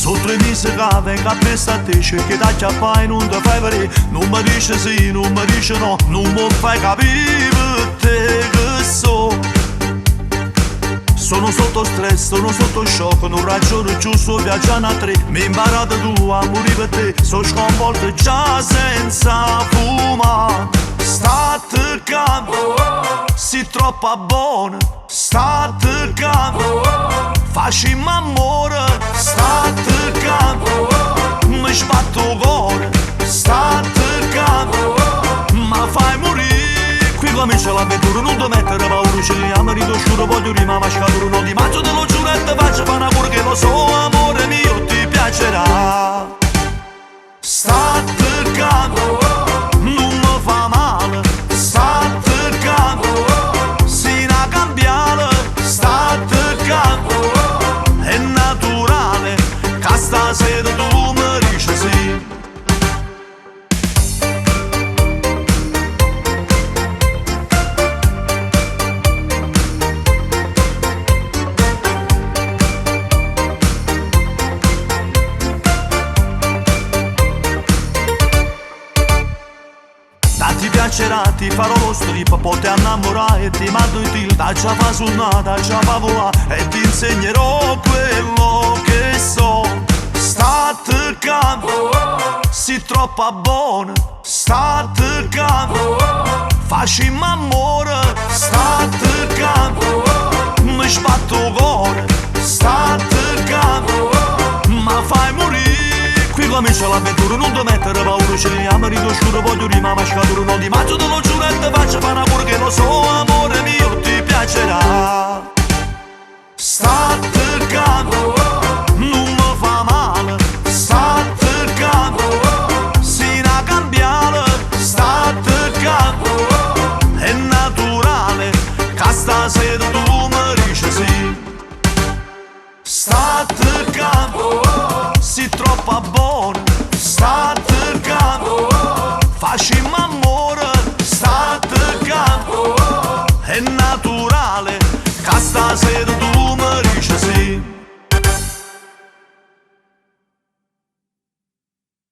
So 3 mesi che vengo a pensare a te, cerchi da chiappare e non ti fai vedere. Non mi dici sì, non mi dici no, non mi fai capire per te che so. Sono sotto stress, sono sotto shock, non ragiono più su viaggiare a 3. Mi hai imparato tu a morire per te, sono sconvolto già senza fumare. State calmo, sei troppo buona. State calmo, facciamo amore. State calmo, mi sbatto il cuore. State calmo, ma fai morire. Qui comincia l'avventura, non ti mettere paura. Ci liamo, ridosciuro, voglio rima, ma scaturo. Non ti mangio, te lo giuro e te faccio fare una pure. Che lo so, amore mio, ti piacerà. State calmo, non mi fa male. State calmo, sei una cambiale. State calmo, è naturale che stasera tu mi dici sì. Ti piacerà, ti farò lo strip, poi ti innamorare e ti mando il deal. Da già fa suonata, già fa volare e ti insegnerò quello che so. State calmo, sei troppo buona. State calmo, facciamo amore. State calmo, mi sbatto il cuore. State calmo, ma fai morire. Qui comincia l'avventura, non ti mettere paura. Ci liamo, ridosciuro, voglio rima, ma scaturo. Non ti mangio, te lo giuro e te faccio fare una pure. Che lo so, amore mio, ti piacerà. State calmo, non mi fa male. State calmo, sei una cambiale. State calmo, è naturale che stasera tu mi dici sì. State calmo, sei troppo buona.